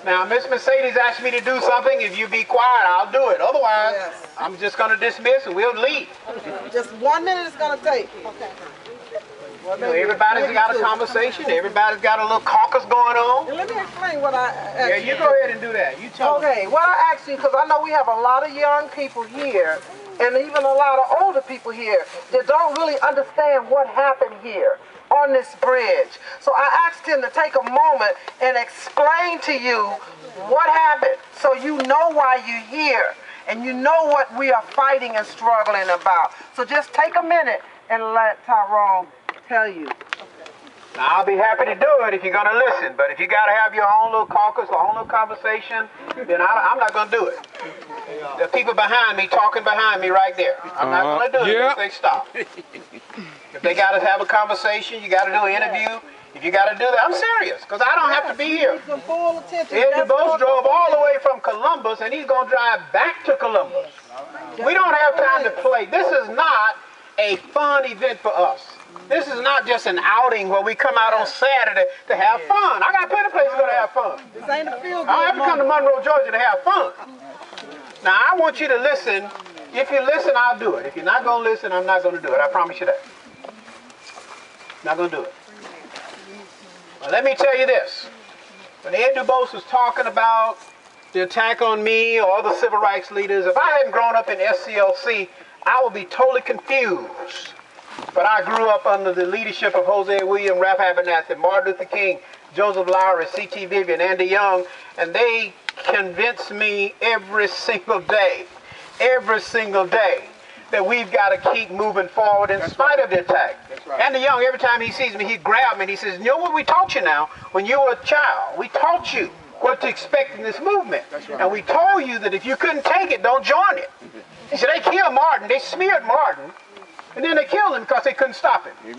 Now, Miss Mercedes asked me to do something. If you be quiet, I'll do it. Otherwise, I'm just going to dismiss and we'll leave. Just 1 minute it's going to take. Okay. You know, everybody's got a conversation. Everybody's got a little caucus going on. And let me explain what I asked Yeah, you go ahead and do that. You tell Okay, what I asked you, because I know we have a lot of young people here, and even a lot of older people here that don't really understand what happened here on this bridge. So I asked him to take a moment and explain to you what happened, so you know why you're here, and you know what we are fighting and struggling about. So just take a minute and let Tyrone tell you. Now, I'll be happy to do it if you're going to listen, but if you got to have your own little caucus, your own little conversation, then I'm not going to do it. The people behind me talking behind me right there. I'm not going to do it unless they stop. If they got to have a conversation, you got to do an interview. If you got to do that, I'm serious, because I don't have to be here. Ed DuBose drove all the way from Columbus, and he's going to drive back to Columbus. We don't have time to play. This is not a fun event for us. This is not just an outing where we come out on Saturday to have fun. I got plenty of places to go to have fun. This ain't a feel good I don't have to come to Monroe, Georgia to have fun. Now, I want you to listen. If you listen, I'll do it. If you're not going to listen, I'm not going to do it. I promise you that. Not going to do it. Well, let me tell you this. When Ed DuBose was talking about the attack on me or other civil rights leaders, if I hadn't grown up in SCLC, I would be totally confused. But I grew up under the leadership of Jose William, Ralph Abernathy, Martin Luther King, Joseph Lowry, C.T. Vivian, Andy Young, and they convinced me every single day that we've got to keep moving forward in spite of the attack. Andy Young, every time he sees me, he grabs me and he says, you know what we taught you now? When you were a child, we taught you what to expect in this movement. And we told you that if you couldn't take it, don't join it. He said, they killed Martin, they smeared Martin, and then they killed him because they couldn't stop him.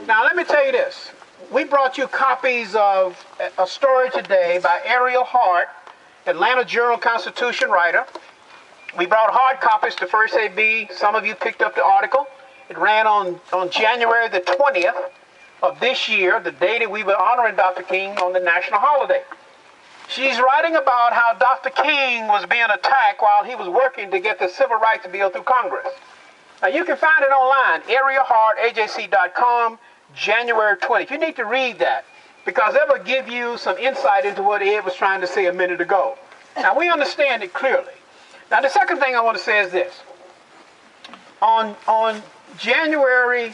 Now, let me tell you this. We brought you copies of a story today by Ariel Hart, Atlanta Journal-Constitution writer. We brought hard copies to First AB. Some of you picked up the article. It ran on January the 20th of this year, the day that we were honoring Dr. King on the national holiday. She's writing about how Dr. King was being attacked while he was working to get the Civil Rights Bill through Congress. Now, you can find it online, arielhartajc.com, January 20th. You need to read that, because that will give you some insight into what Ed was trying to say a minute ago. Now, we understand it clearly. Now, the second thing I want to say is this. On January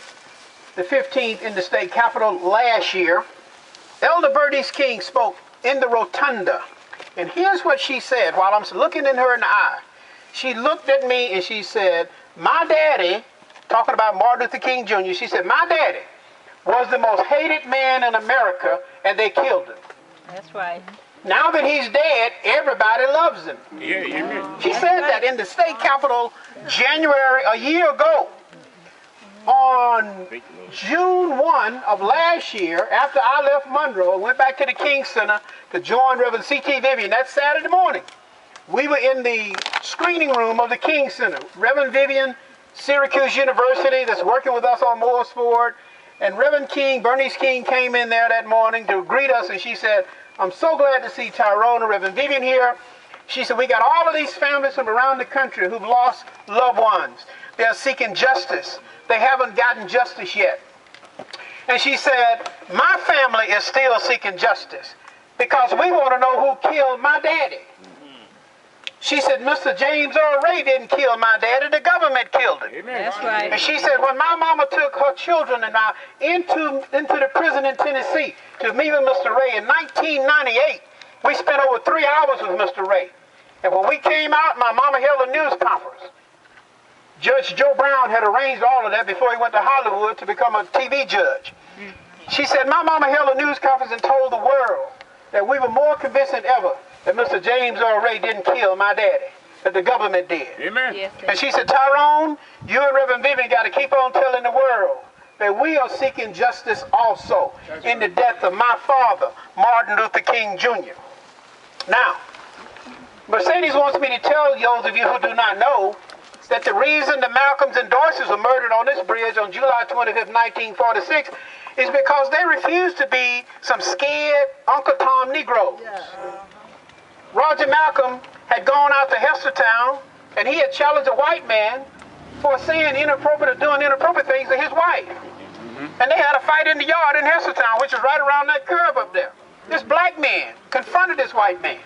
the 15th in the state capitol last year, Elder Bernice King spoke in the rotunda. And here's what she said while I'm looking in her in the eye. She looked at me and she said, my daddy, talking about Martin Luther King Jr., she said, my daddy was the most hated man in America, and they killed him. That's right. Now that he's dead, everybody loves him. She said that in the state capitol January, a year ago. On June 1 of last year, after I left Monroe and went back to the King Center to join Reverend C.T. Vivian that Saturday morning, we were in the screening room of the King Center. Reverend Vivian, Syracuse University, that's working with us on Mooresford, and Reverend King, Bernice King, came in there that morning to greet us, and she said, I'm so glad to see Tyrone and Reverend Vivian here. She said, we got all of these families from around the country who've lost loved ones. They're seeking justice. They haven't gotten justice yet. And she said, my family is still seeking justice because we want to know who killed my daddy. She said, Mr. James Earl Ray didn't kill my daddy, the government killed him. That's right. And she said, when my mama took her children and I into the prison in Tennessee to meet with Mr. Ray in 1998, we spent over 3 hours with Mr. Ray. And when we came out, my mama held a news conference. Judge Joe Brown had arranged all of that before he went to Hollywood to become a TV judge. She said, my mama held a news conference and told the world that we were more convinced than ever that Mr. James Earl Ray didn't kill my daddy, that the government did. Amen. Yes, And she said, Tyrone, you and Reverend Vivian got to keep on telling the world that we are seeking justice also in the death of my father, Martin Luther King Jr. Now, Mercedes wants me to tell those of you who do not know that the reason the Malcolms and Doyces were murdered on this bridge on July 25th, 1946 is because they refused to be some scared Uncle Tom Negroes. Roger Malcolm had gone out to Hestertown, and he had challenged a white man for saying inappropriate or doing inappropriate things to his wife. And they had a fight in the yard in Hestertown, which is right around that curve up there. This black man confronted this white man.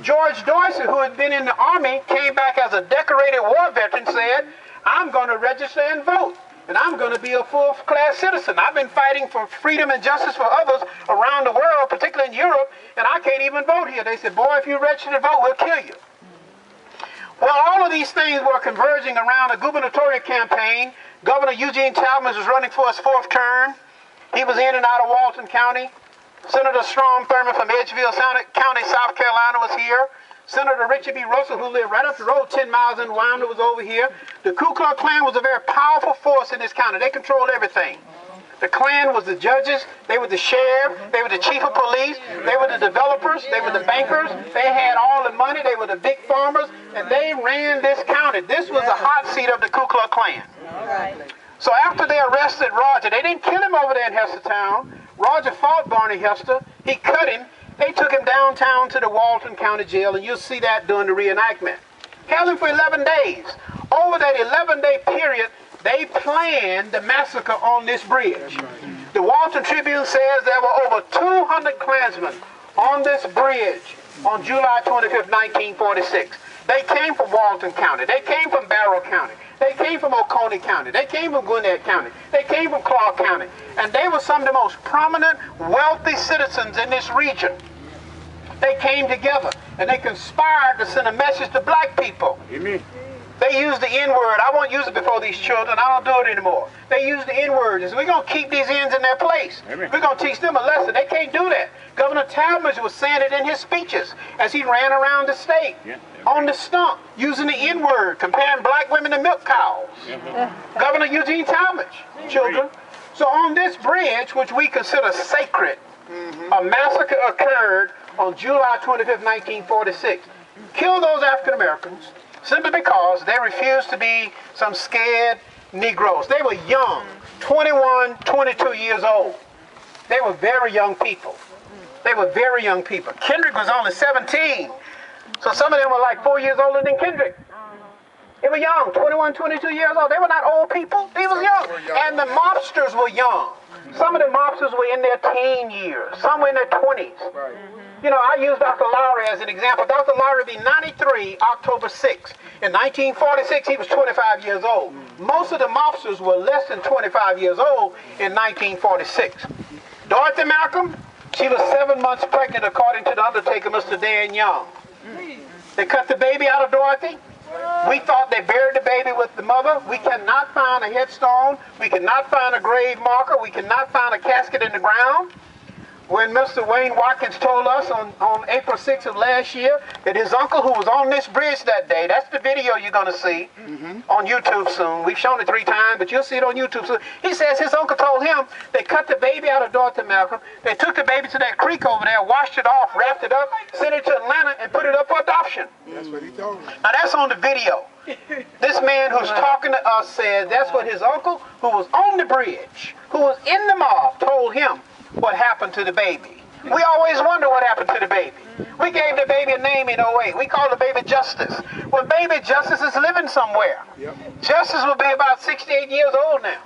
George Dorsey, who had been in the Army, came back as a decorated war veteran, said, I'm going to register and vote, and I'm going to be a full-class citizen. I've been fighting for freedom and justice for others around the world, particularly in Europe, and I can't even vote here. They said, boy, if you register to vote, we'll kill you. Well, all of these things were converging around a gubernatorial campaign. Governor Eugene Talmadge was running for his 4th term. He was in and out of Walton County. Senator Strom Thurmond from Edgefield County, South Carolina was here. Senator Richard B. Russell, who lived right up the road 10 miles in Wyoming, was over here. The Ku Klux Klan was a very powerful force in this county. They controlled everything. The Klan was the judges, they were the sheriff, they were the chief of police, they were the developers, they were the bankers, they had all the money, they were the big farmers, and they ran this county. This was the hot seat of the Ku Klux Klan. So after they arrested Roger, they didn't kill him over there in Hestertown. Roger fought Barney Hester, he cut him, they took him downtown to the Walton County Jail, and you'll see that during the reenactment. Held him for 11 days. Over that 11-day period, they planned the massacre on this bridge. The Walton Tribune says there were over 200 Klansmen on this bridge on July 25th, 1946. They came from Walton County. They came from Barrow County. They came from Oconee County. They came from Gwinnett County. They came from Clark County. And they were some of the most prominent, wealthy citizens in this region. They came together and they conspired to send a message to black people. Amen. They used the N-word. I won't use it before these children. I don't do it anymore. They used the N-word. We're going to keep these N's in their place. Amen. We're going to teach them a lesson. They can't do that. Governor Talmadge was saying it in his speeches as he ran around the state on the stump, using the N-word, comparing black women to milk cows. Governor Eugene Talmadge, children. So on this bridge, which we consider sacred, a massacre occurred on July 25th, 1946. Killed those African Americans simply because they refused to be some scared Negroes. They were young, 21, 22 years old. They were very young people. They were very young people. Kendrick was only 17. So some of them were like 4 years older than Kendrick. They were young, 21, 22 years old. They were not old people. They were young. And the mobsters were young. Some of the mobsters were in their teen years. Some were in their 20s. You know, I use Dr. Lowry as an example. Dr. Lowry be 93, October 6th. In 1946, he was 25 years old. Most of the mobsters were less than 25 years old in 1946. Dorothy Malcolm, she was 7 months pregnant, according to the undertaker, Mr. Dan Young. They cut the baby out of Dorothy. We thought they buried the baby with the mother. We cannot find a headstone. We cannot find a grave marker. We cannot find a casket in the ground. When Mr. Wayne Watkins told us on April 6th of last year that his uncle, who was on this bridge that day, that's the video you're going to see on YouTube soon. We've shown it 3 times, but you'll see it on YouTube soon. He says his uncle told him they cut the baby out of Dorothy Malcolm. They took the baby to that creek over there, washed it off, wrapped it up, sent it to Atlanta, and put it up for adoption. That's what he told me. Now that's on the video. This man who's talking to us said that's what his uncle, who was on the bridge, who was in the mob, told him what happened to the baby. We always wonder what happened to the baby. We gave the baby a name in 08. We called the baby Justice. Well, baby Justice is living somewhere. Justice will be about 68 years old now.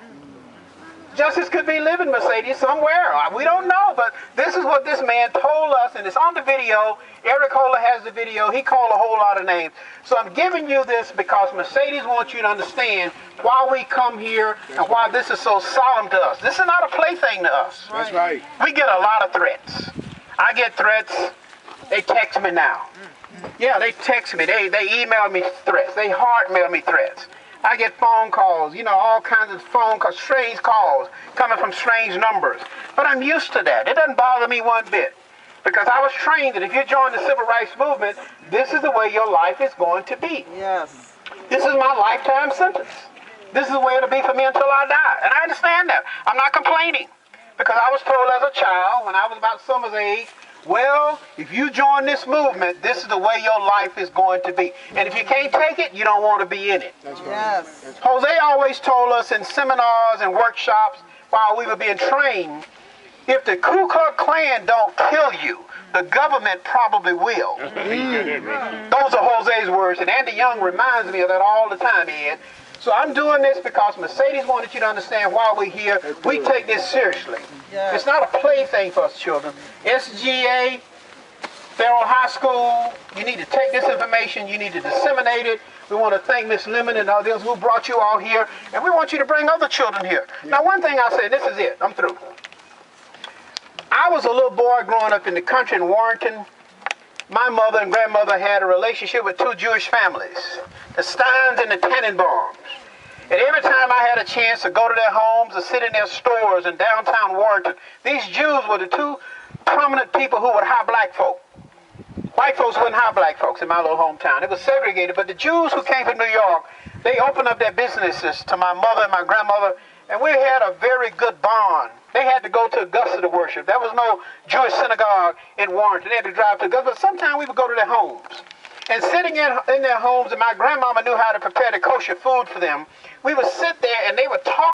Justice could be living, Mercedes, somewhere. We don't know, but this is what this man told us, and it's on the video. Eric Holder has the video. He called a whole lot of names. So I'm giving you this because Mercedes wants you to understand why we come here and why this is so solemn to us. This is not a plaything to us. That's right. We get a lot of threats. I get threats. They text me now. Yeah, they text me. They email me threats. They hard mail me threats. I get phone calls, you know, all kinds of phone calls, strange calls coming from strange numbers. But I'm used to that. It doesn't bother me one bit. Because I was trained that if you join the civil rights movement, this is the way your life is going to be. Yes. This is my lifetime sentence. This is the way it'll be for me until I die. And I understand that. I'm not complaining. Because I was told as a child, when I was about summer's age, well, if you join this movement, this is the way your life is going to be. And if you can't take it, you don't want to be in it. That's right. Yes. That's right. Jose always told us in seminars and workshops while we were being trained If the Ku Klux Klan don't kill you, the government probably will. Those are Jose's words, and Andy Young reminds me of that all the time, Ed. So I'm doing this because Mercedes wanted you to understand why we're here. We take this seriously. It's not a plaything for us children. SGA, Farrell High School, you need to take this information, you need to disseminate it. We want to thank Miss Lemon and others who brought you all here, and we want you to bring other children here. Now, one thing I'll say, this is it, I'm through. I was a little boy growing up in the country in Warrenton. My mother and grandmother had a relationship with two Jewish families, the Steins and the Tannenbaums. And every time I had a chance to go to their homes or sit in their stores in downtown Warrenton, these Jews were the two prominent people who would hire black folk. White folks wouldn't hire black folks in my little hometown. It was segregated, but the Jews who came from New York, they opened up their businesses to my mother and my grandmother, and we had a very good bond. They had to go to Augusta to worship. There was no Jewish synagogue in Warrenton. They had to drive to Augusta, but sometimes we would go to their homes. And sitting in their homes, and my grandmama knew how to prepare the kosher food for them, we would sit there and they would talk